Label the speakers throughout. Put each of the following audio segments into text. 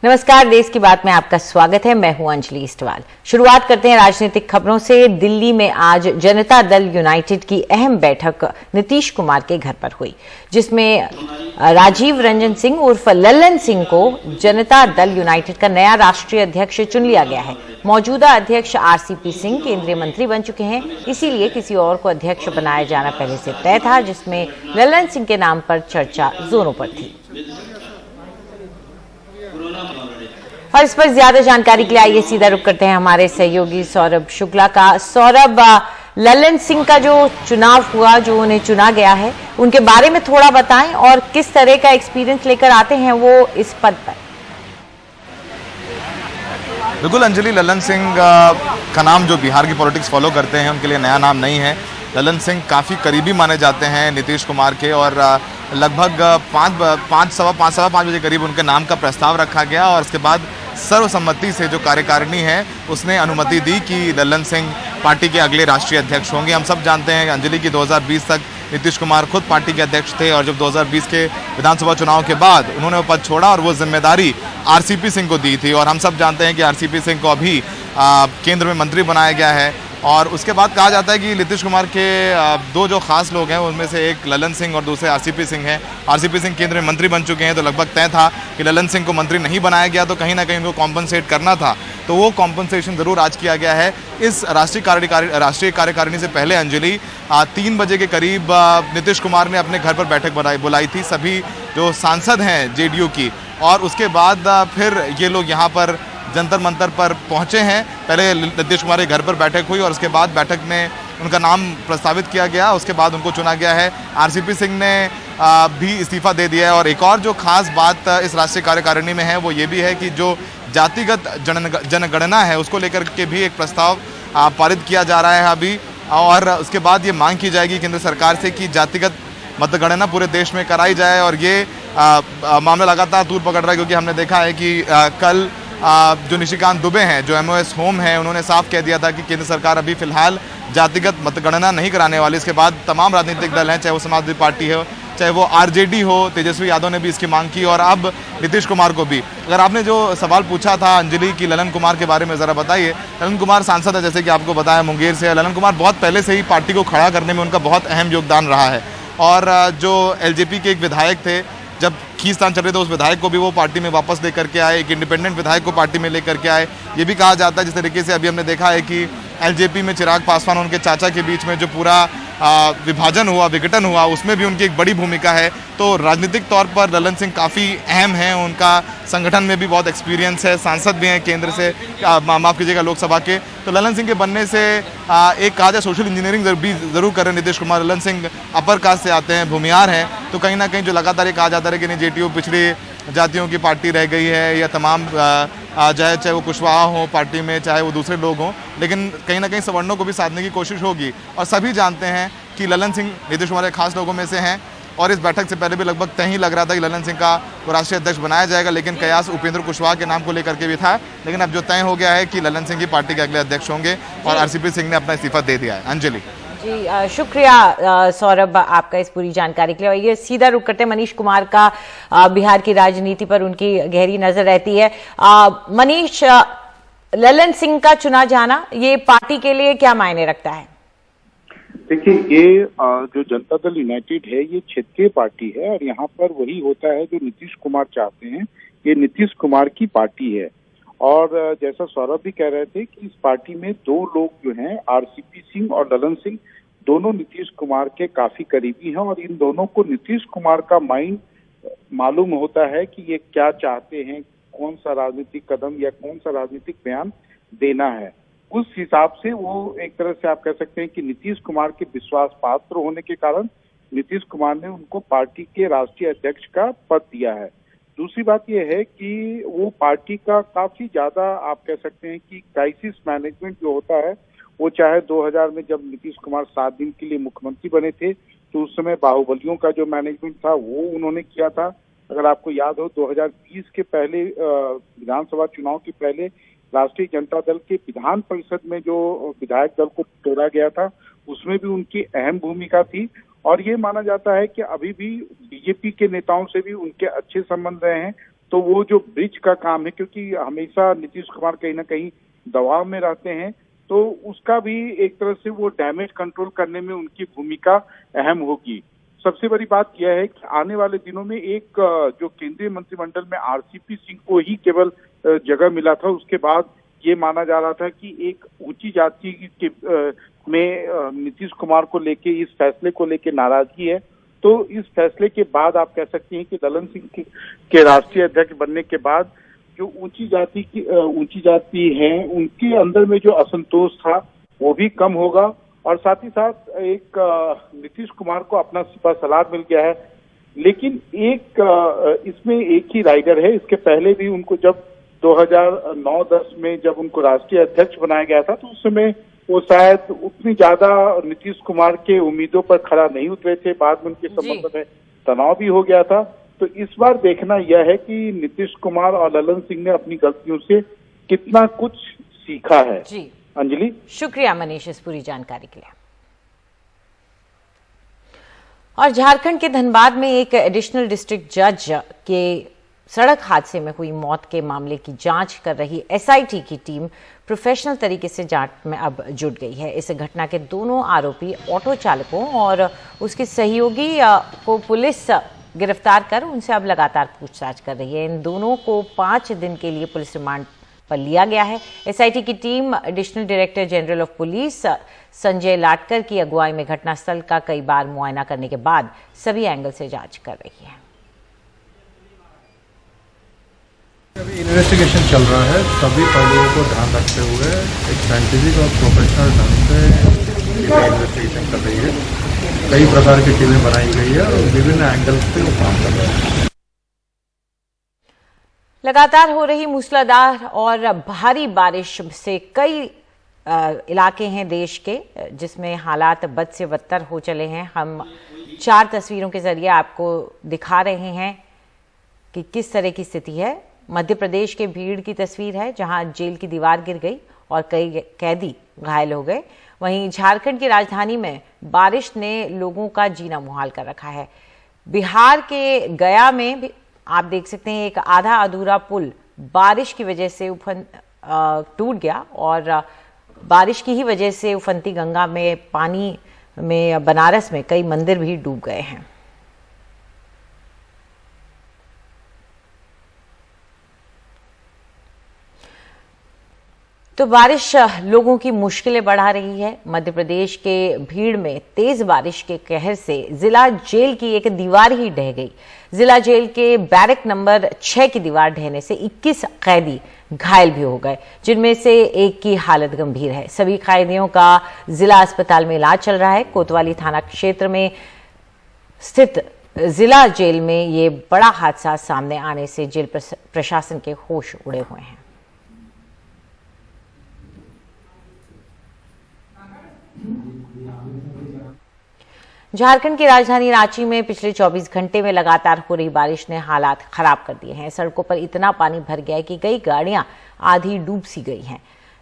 Speaker 1: नमस्कार, देश की बात में आपका स्वागत है। मैं हूं अंजलि इस्टवाल। शुरुआत करते हैं राजनीतिक खबरों से। दिल्ली में आज जनता दल यूनाइटेड की अहम बैठक नीतीश कुमार के घर पर हुई, जिसमें राजीव रंजन सिंह उर्फ लल्लन सिंह को जनता दल यूनाइटेड का नया राष्ट्रीय अध्यक्ष चुन लिया गया है। मौजूदा अध्यक्ष आरसीपी सिंह केंद्रीय मंत्री बन चुके हैं, इसीलिए किसी और को अध्यक्ष बनाया जाना पहले से तय था, जिसमें लल्लन सिंह के नाम पर चर्चा जोरों पर थी। और इस पर ज्यादा जानकारी के लिए आइए सीधा रुख करते हैं हमारे सहयोगी सौरभ शुक्ला का। सौरभ, लल्लन सिंह का जो चुनाव हुआ, जो उन्हें चुना गया है, उनके बारे में थोड़ा बताएं और किस तरह का एक्सपीरियंस लेकर आते हैं वो इस पद पर।
Speaker 2: बिल्कुल अंजलि, लल्लन सिंह का नाम जो बिहार की पॉलिटिक्स फॉलो करते हैं उनके लिए नया नाम नहीं है। लल्लन सिंह काफ़ी करीबी माने जाते हैं नीतीश कुमार के, और लगभग सवा पाँच बजे करीब उनके नाम का प्रस्ताव रखा गया और उसके बाद सर्वसम्मति से जो कार्यकारिणी है उसने अनुमति दी कि लल्लन सिंह पार्टी के अगले राष्ट्रीय अध्यक्ष होंगे। हम सब जानते हैं अंजलि की 2020 तक नीतीश कुमार खुद पार्टी के अध्यक्ष थे, और जब 2020 के विधानसभा चुनाव के बाद उन्होंने वो पद छोड़ा और वो जिम्मेदारी आरसीपी सिंह को दी थी। और हम सब जानते हैं कि आरसीपी सिंह को अभी केंद्र में मंत्री बनाया गया है। और उसके बाद कहा जाता है कि नीतीश कुमार के दो जो खास लोग हैं उनमें से एक लल्लन सिंह और दूसरे आरसीपी सिंह हैं। आरसीपी सिंह केंद्र में मंत्री बन चुके हैं, तो लगभग तय था कि लल्लन सिंह को मंत्री नहीं बनाया गया, तो कहीं ना कहीं उनको कॉम्पनसेट करना था। तो वो कॉम्पनसेशन ज़रूर आज किया गया है। इस राष्ट्रीय कार्यकारिणी से पहले अंजलि 3 बजे के करीब नीतीश कुमार ने अपने घर पर बैठक बुलाई थी, सभी जो सांसद हैं जेडीयू की, और उसके बाद फिर ये लोग यहाँ पर जंतर मंतर पर पहुंचे हैं। पहले नीतीश कुमार के घर पर बैठक हुई और उसके बाद बैठक में उनका नाम प्रस्तावित किया गया, उसके बाद उनको चुना गया है। आरसीपी सिंह ने भी इस्तीफा दे दिया है। और एक और जो खास बात इस राष्ट्रीय कार्यकारिणी में है वो ये भी है कि जो जातिगत जनगणना है उसको लेकर के भी एक प्रस्ताव पारित किया जा रहा है अभी, और उसके बाद ये मांग की जाएगी केंद्र सरकार से कि जातिगत मतगणना पूरे देश में कराई जाए। और ये मामला लगातार तूल पकड़ रहा है, क्योंकि हमने देखा है कि कल जो निशिकांत दुबे हैं, जो एमओएस होम है, उन्होंने साफ कह दिया था कि केंद्र सरकार अभी फिलहाल जातिगत मतगणना नहीं कराने वाली। इसके बाद तमाम राजनीतिक दल हैं, चाहे वो समाजवादी पार्टी हो, चाहे वो आरजेडी हो, तेजस्वी यादव ने भी इसकी मांग की, और अब नीतीश कुमार को भी। अगर आपने जो सवाल पूछा था अंजलि की लल्लन कुमार के बारे में, ज़रा बताइए। लल्लन कुमार सांसद है, जैसे कि आपको बताया, मुंगेर से। लल्लन कुमार बहुत पहले से ही पार्टी को खड़ा करने में उनका बहुत अहम योगदान रहा है। और जो एलजेपी के एक विधायक थे, जब खींचतान चल रहे थे, उस विधायक को भी वो पार्टी में वापस लेकर के आए, एक इंडिपेंडेंट विधायक को पार्टी में लेकर के आए। ये भी कहा जाता है, जिस तरीके से अभी हमने देखा है कि एलजेपी में चिराग पासवान और उनके चाचा के बीच में जो पूरा विभाजन हुआ, विघटन हुआ, उसमें भी उनकी एक बड़ी भूमिका है। तो राजनीतिक तौर पर लल्लन सिंह काफ़ी अहम हैं, उनका संगठन में भी बहुत एक्सपीरियंस है, सांसद भी हैं केंद्र से, माफ़ कीजिएगा, लोकसभा के। तो लल्लन सिंह के बनने से एक कहा जाए सोशल इंजीनियरिंग भी ज़रूर कर रहे हैं नीतीश कुमार। लल्लन सिंह अपर कास्ट से आते हैं, भूमिहार हैं, तो कहीं ना कहीं जो लगातार ये कहा जाता है कि नहीं, जेडीयू पिछड़ी जातियों की पार्टी रह गई है, या तमाम चाहे वो कुशवाहा हो पार्टी में, चाहे वो दूसरे लोग हों, लेकिन कहीं ना कहीं सवर्णों को भी साधने की कोशिश होगी। और सभी जानते हैं कि लल्लन सिंह नीतीश कुमार के खास लोगों में से हैं, और इस बैठक से पहले भी लगभग तय ही लग रहा था कि लल्लन सिंह का वो राष्ट्रीय अध्यक्ष बनाया जाएगा, लेकिन कयास उपेंद्र कुशवाहा के नाम को लेकर के भी था। लेकिन अब जो तय हो गया है कि लल्लन सिंह की पार्टी के अगले अध्यक्ष होंगे, और आरसीपी सिंह ने अपना इस्तीफा दे दिया है। अंजलि
Speaker 1: जी, शुक्रिया सौरभ आपका इस पूरी जानकारी के लिए। और ये सीधा रुख करते हैं मनीष कुमार का। बिहार की राजनीति पर उनकी गहरी नजर रहती है। मनीष, लल्लन सिंह का चुना जाना ये पार्टी के लिए क्या मायने रखता है?
Speaker 3: देखिए, ये जो जनता दल यूनाइटेड है ये क्षेत्रीय पार्टी है, और यहाँ पर वही होता है जो नीतीश कुमार चाहते हैं। ये नीतीश कुमार की पार्टी है, और जैसा सौरभ भी कह रहे थे कि इस पार्टी में दो लोग जो हैं, आरसीपी सिंह और लल्लन सिंह, दोनों नीतीश कुमार के काफी करीबी हैं, और इन दोनों को नीतीश कुमार का माइंड मालूम होता है कि ये क्या चाहते हैं, कौन सा राजनीतिक कदम या कौन सा राजनीतिक बयान देना है। उस हिसाब से वो एक तरह से आप कह सकते हैं कि नीतीश कुमार के विश्वास पात्र होने के कारण नीतीश कुमार ने उनको पार्टी के राष्ट्रीय अध्यक्ष का पद दिया है। दूसरी बात यह है कि वो पार्टी का काफी ज्यादा आप कह सकते हैं कि क्राइसिस मैनेजमेंट जो होता है, वो चाहे 2000 में जब नीतीश कुमार 7 दिन के लिए मुख्यमंत्री बने थे, तो उस समय बाहुबलियों का जो मैनेजमेंट था वो उन्होंने किया था। अगर आपको याद हो, 2020 के पहले विधानसभा चुनाव के पहले राष्ट्रीय जनता दल के विधान परिषद में जो विधायक दल को तोड़ा गया था, उसमें भी उनकी अहम भूमिका थी। और ये माना जाता है कि अभी भी बीजेपी के नेताओं से भी उनके अच्छे संबंध रहे हैं। तो वो जो ब्रिज का काम है, क्योंकि हमेशा नीतीश कुमार कहीं ना कहीं दबाव में रहते हैं, तो उसका भी एक तरह से वो डैमेज कंट्रोल करने में उनकी भूमिका अहम होगी। सबसे बड़ी बात यह है कि आने वाले दिनों में एक जो केंद्रीय मंत्रिमंडल में आरसीपी सिंह को ही केवल जगह मिला था, उसके बाद ये माना जा रहा था कि एक ऊंची जाति में नीतीश कुमार को लेके, इस फैसले को लेके नाराजगी है। तो इस फैसले के बाद आप कह सकते हैं कि ललन सिंह के राष्ट्रीय अध्यक्ष बनने के बाद जो ऊंची जाति है, उनके अंदर में जो असंतोष था वो भी कम होगा, और साथ ही साथ एक नीतीश कुमार को अपना सिपा सलार मिल गया है। लेकिन इसमें एक ही राइडर है। इसके पहले भी उनको जब 2009-10 में जब उनको राष्ट्रीय अध्यक्ष बनाया गया था, तो उस समय वो शायद उतनी ज्यादा नीतीश कुमार के उम्मीदों पर खरा नहीं उतरे थे। बाद में उनके संबंध में तनाव भी हो गया था। तो इस बार देखना यह है कि नीतीश कुमार और ललन सिंह ने अपनी गलतियों से कितना कुछ सीखा है।
Speaker 1: जी
Speaker 3: अंजलि,
Speaker 1: शुक्रिया मनीष इस पूरी जानकारी के लिए। और झारखंड के धनबाद में एक एडिशनल डिस्ट्रिक्ट जज के सड़क हादसे में हुई मौत के मामले की जांच कर रही एसआईटी की टीम प्रोफेशनल तरीके से जांच में अब जुट गई है। इस घटना के दोनों आरोपी ऑटो चालकों और उसके सहयोगी को पुलिस गिरफ्तार कर उनसे अब लगातार पूछताछ कर रही है। इन दोनों को 5 दिन के लिए पुलिस रिमांड पर लिया गया है। एसआईटी की team additional director general of police Sanjay Latkar की अगुवाई में घटनास्थल का कई बार मुआयना करने के बाद सभी एंगल से जांच कर रही है।
Speaker 4: अभी इन्वेस्टिगेशन चल रहा है। सभी पहलुओं को ध्यान रखते हुए एक साइंटिफिक और प्रोफेशनल ढंग से इन्वेस्टिगेशन कर रही है। कई प्रकार की टीमें बनाई गई है और विभिन्न एंगल से वो काम कर रहे हैं।
Speaker 1: लगातार हो रही मूसलाधार और भारी बारिश से कई इलाके हैं देश के जिसमें हालात बद से बदतर हो चले हैं। हम 4 तस्वीरों के जरिए आपको दिखा रहे हैं कि किस तरह की स्थिति है। मध्य प्रदेश के भीड़ की तस्वीर है जहां जेल की दीवार गिर गई और कई कैदी घायल हो गए। वहीं झारखंड की राजधानी में बारिश ने लोगों का जीना मुहाल कर रखा है। बिहार के गया में भी आप देख सकते हैं एक आधा अधूरा पुल बारिश की वजह से टूट गया और बारिश की ही वजह से उफनती गंगा में पानी में बनारस में कई मंदिर भी डूब गए हैं। तो बारिश लोगों की मुश्किलें बढ़ा रही है। मध्य प्रदेश के भीड़ में तेज बारिश के कहर से जिला जेल की एक दीवार ही ढह गई। जिला जेल के बैरक नंबर 6 की दीवार ढहने से 21 कैदी घायल भी हो गए, जिनमें से एक की हालत गंभीर है। सभी कैदियों का जिला अस्पताल में इलाज चल रहा है। कोतवाली थाना क्षेत्र में स्थित जिला जेल में ये बड़ा हादसा सामने आने से जेल प्रशासन के होश उड़े हुए हैं। झारखंड की राजधानी रांची में पिछले 24 घंटे में लगातार हो रही बारिश ने हालात खराब कर दिए हैं। सड़कों पर इतना पानी भर गया है कि कई गाड़ियां आधी डूब सी गई हैं।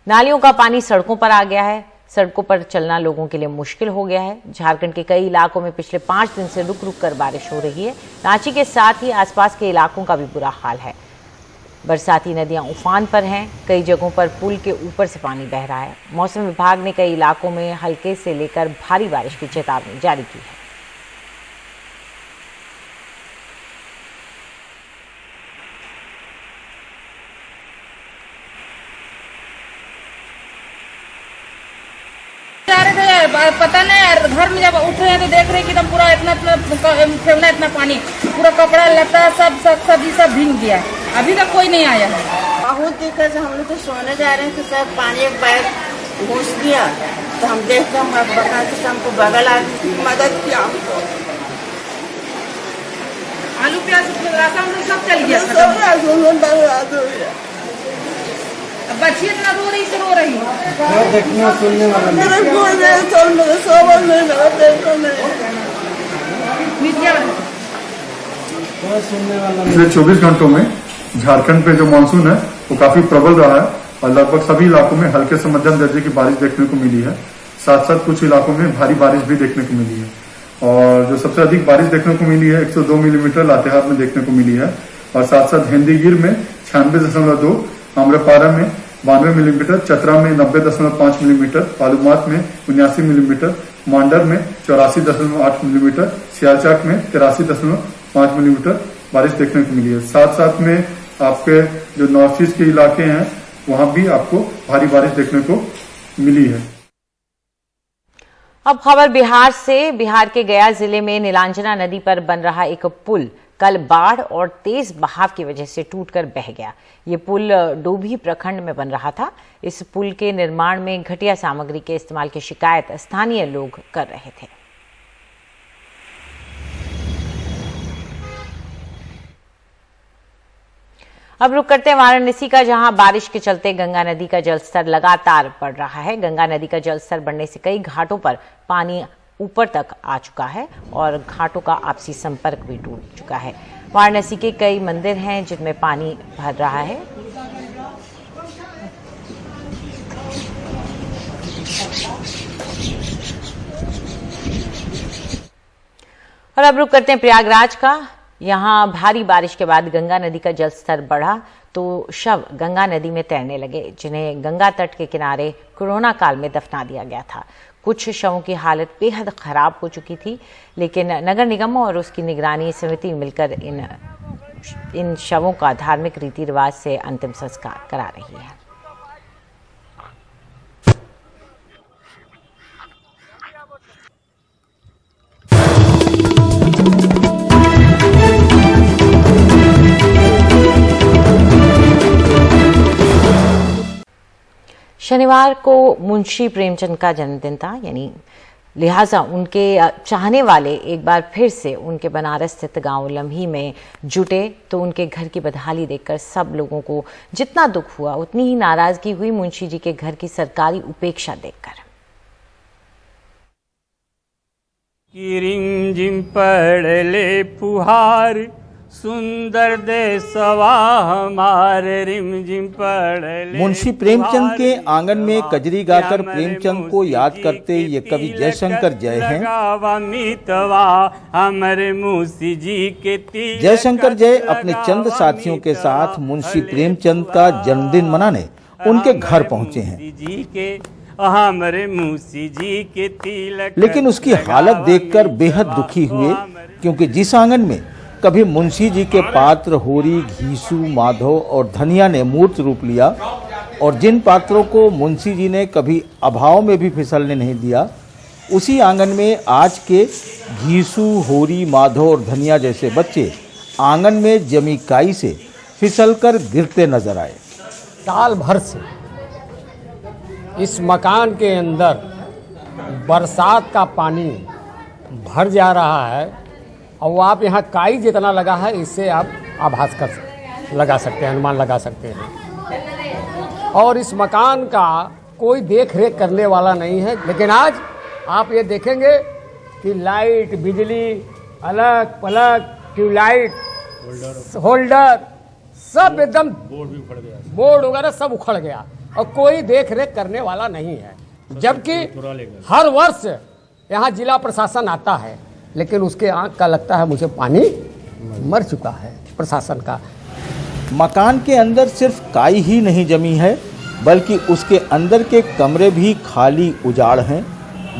Speaker 1: नालियों का पानी सड़कों पर आ गया है। सड़कों पर चलना लोगों के लिए मुश्किल हो गया है। झारखंड के कई इलाकों में पिछले 5 दिन से रुक रुक कर बारिश हो रही है। रांची के साथ ही आसपास के इलाकों का भी बुरा हाल है। बरसाती नदियां उफान पर हैं। कई जगहों पर पुल के ऊपर से पानी बह रहा है। मौसम विभाग ने कई इलाकों में हल्के से लेकर भारी बारिश की चेतावनी जारी की है।
Speaker 5: पता नहीं, घर में जब उठे हैं तो देख रहे हैं कि एकदम पूरा इतना पानी, पूरा कपड़ा लता सब सब्जी सब भीग गया। अभी तक कोई नहीं आया है।
Speaker 6: बहुत दिक्कत है। हम लोग तो सोने जा रहे हैं तो सब पानी एक बैग घुस गया, तो हम देख कर हम बता के हमको बगल आ मदद किया। हमको
Speaker 5: आलू प्याज राशन सब चल गया। बच्ची इतना रो रही से रो रही है।
Speaker 6: देखना सुनने वाला
Speaker 4: पिछले 24 घंटों में झारखंड पे जो मानसून है वो काफी प्रबल रहा है और लगभग सभी इलाकों में हल्के से मध्यम दर्जे की बारिश देखने को मिली है। साथ साथ कुछ इलाकों में भारी बारिश भी देखने को मिली है और जो सबसे अधिक बारिश देखने को मिली है 102 मिलीमीटर लातेहार में देखने को मिली है।
Speaker 7: और साथ साथ हिंदीगिर में 96.2, आम्रपारा में 92 मिलीमीटर, चतरा में 90.5 मिलीमीटर, बालूमाथ में 79 मिलीमीटर, मांडर में 84.8 मिलीमीटर, सियालचाक में 83.5 मिलीमीटर बारिश देखने को मिली है। साथ साथ में आपके जो नॉर्थ ईस्ट के इलाके हैं वहां भी आपको भारी बारिश देखने को मिली है।
Speaker 1: अब खबर बिहार से। बिहार के गया जिले में नीलांजना नदी पर बन रहा एक पुल कल बाढ़ और तेज बहाव की वजह से टूटकर बह गया। ये पुल डोभी प्रखंड में बन रहा था। इस पुल के निर्माण में घटिया सामग्री के इस्तेमाल की शिकायत स्थानीय लोग कर रहे थे। अब रुक करते हैं वाराणसी का, जहां बारिश के चलते गंगा नदी का जलस्तर लगातार बढ़ रहा है। गंगा नदी का जलस्तर बढ़ने से कई घाटों पर पानी ऊपर तक आ चुका है और घाटों का आपसी संपर्क भी टूट चुका है। वाराणसी के कई मंदिर हैं जिनमें पानी भर रहा है। और अब रुक करते हैं प्रयागराज का। यहां भारी बारिश के बाद गंगा नदी का जलस्तर बढ़ा तो शव गंगा नदी में तैरने लगे, जिन्हें गंगा तट के किनारे कोरोना काल में दफना दिया गया था। कुछ शवों की हालत बेहद खराब हो चुकी थी, लेकिन नगर निगम और उसकी निगरानी समिति मिलकर इन शवों का धार्मिक रीति रिवाज से अंतिम संस्कार करा रही है। शनिवार को मुंशी प्रेमचंद का जन्मदिन था, यानी लिहाजा उनके चाहने वाले एक बार फिर से उनके बनारस स्थित गांव लम्ही में जुटे तो उनके घर की बदहाली देखकर सब लोगों को जितना दुख हुआ उतनी ही नाराजगी हुई मुंशी जी के घर की सरकारी उपेक्षा देखकर।
Speaker 8: रिमझिम पड़ले फुहार सुंदर देशवा हमारे रिमझिम पड़ले।
Speaker 9: मुंशी प्रेमचंद के आंगन में कजरी गाकर प्रेमचंद को याद करते ये कवि जयशंकर जय हैं।
Speaker 8: हमारे मुंशी जी के
Speaker 9: जयशंकर जय अपने चंद साथियों के साथ मुंशी प्रेमचंद का जन्मदिन मनाने उनके घर पहुंचे हैं।
Speaker 8: हमारे मुंशी जी के तिलक,
Speaker 9: लेकिन उसकी हालत देखकर बेहद दुखी हुए, क्योंकि जिस आंगन में कभी मुंशी जी के पात्र होरी, घीसू, माधव और धनिया ने मूर्त रूप लिया और जिन पात्रों को मुंशी जी ने कभी अभाव में भी फिसलने नहीं दिया, उसी आंगन में आज के घीसू, होरी, माधव और धनिया जैसे बच्चे आंगन में जमी काई से फिसलकर गिरते नजर आए।
Speaker 10: साल भर से इस मकान के अंदर बरसात का पानी भर जा रहा है और वो आप यहाँ काई जितना लगा है इससे आप आभास कर लगा सकते हैं, अनुमान लगा सकते हैं। और इस मकान का कोई देख रेख करने वाला नहीं है। लेकिन आज आप ये देखेंगे कि लाइट, बिजली, अलग पलग, ट्यूबलाइट, होल्डर सब एकदम बोर्ड वगैरह सब उखड़ गया और कोई देख रेख करने वाला नहीं है। जबकि हर वर्ष यहाँ जिला प्रशासन आता है, लेकिन उसके आंख का लगता है मुझे पानी मर चुका है प्रशासन का।
Speaker 9: मकान के अंदर सिर्फ काई ही नहीं जमी है, बल्कि उसके अंदर के कमरे भी खाली उजाड़ हैं।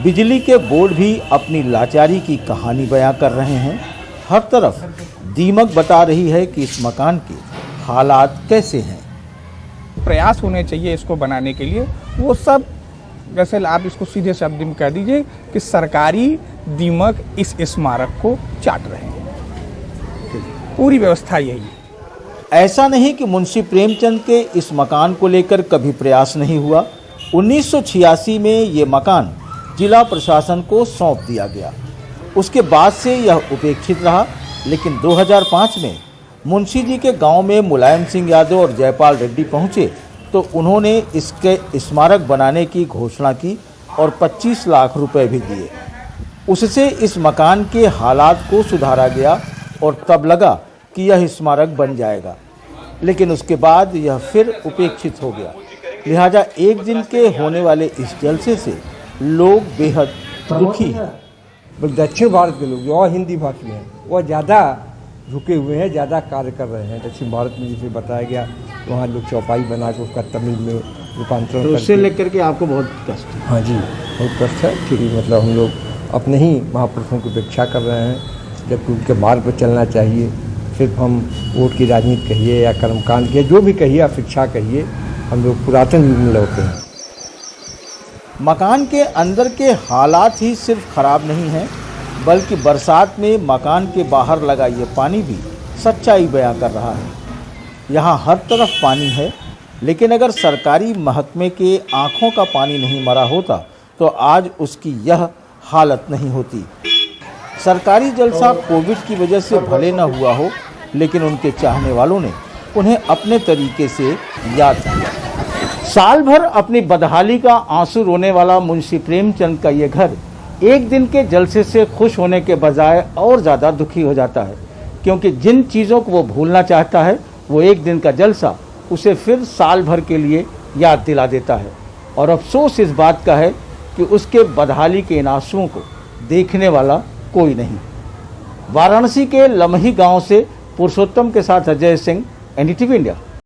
Speaker 9: बिजली के बोर्ड भी अपनी लाचारी की कहानी बयां कर रहे हैं। हर तरफ दीमक बता रही है कि इस मकान के हालात कैसे हैं।
Speaker 11: प्रयास होने चाहिए इसको बनाने के लिए, वो सब जैसे आप इसको सीधे शब्द में कह दीजिए कि सरकारी दीमक इस स्मारक को चाट रहे हैं। पूरी व्यवस्था यही है।
Speaker 9: ऐसा नहीं कि मुंशी प्रेमचंद के इस मकान को लेकर कभी प्रयास नहीं हुआ। 1986 में ये मकान जिला प्रशासन को सौंप दिया गया। उसके बाद से यह उपेक्षित रहा, लेकिन 2005 में मुंशी जी के गांव में मुलायम सिंह यादव और जयपाल रेड्डी पहुंचे तो उन्होंने इसके स्मारक बनाने की घोषणा की और 25 लाख रुपए भी दिए। उससे इस मकान के हालात को सुधारा गया और तब लगा कि यह स्मारक बन जाएगा, लेकिन उसके बाद यह फिर उपेक्षित हो गया। लिहाजा एक दिन के होने वाले इस जलसे से लोग बेहद दुखी हैं।
Speaker 12: दक्षिण भारत के लोग जो और हिंदी भाषी हैं वो ज़्यादा रुके हुए हैं, ज़्यादा कार्य कर रहे हैं। दक्षिण भारत में जैसे बताया गया, वहाँ लोग चौपाई बना के उसका तमिल में रूपांतरण
Speaker 9: तो उससे लेकर के आपको बहुत कष्ट है?
Speaker 12: हाँ जी, बहुत कष्ट है कि मतलब हम लोग अपने ही महापुरुषों की उपेक्षा कर रहे हैं, जबकि उनके मार्ग पर चलना चाहिए। सिर्फ हम वोट की राजनीति कहिए या कर्मकांड कहिए, जो भी कहिए, या शिक्षा कहिए, हम लोग पुरातन युग में लौटे हैं।
Speaker 9: मकान के अंदर के हालात ही सिर्फ खराब नहीं हैं, बल्कि बरसात में मकान के बाहर लगा ये पानी भी सच्चाई बयां कर रहा है। यहाँ हर तरफ पानी है, लेकिन अगर सरकारी महकमे के आँखों का पानी नहीं मरा होता तो आज उसकी यह हालत नहीं होती। सरकारी जलसा कोविड की वजह से भले न हुआ हो, लेकिन उनके चाहने वालों ने उन्हें अपने तरीके से याद किया। साल भर अपनी बदहाली का आंसू रोने वाला मुंशी प्रेमचंद का ये घर एक दिन के जलसे से खुश होने के बजाय और ज़्यादा दुखी हो जाता है, क्योंकि जिन चीज़ों को वो भूलना चाहता है वो एक दिन का जलसा उसे फिर साल भर के लिए याद दिला देता है। और अफसोस इस बात का है कि उसके बदहाली के इन आंसुओं को देखने वाला कोई नहीं। वाराणसी के लमही गांव से पुरुषोत्तम के साथ अजय सिंह, NDTV इंडिया।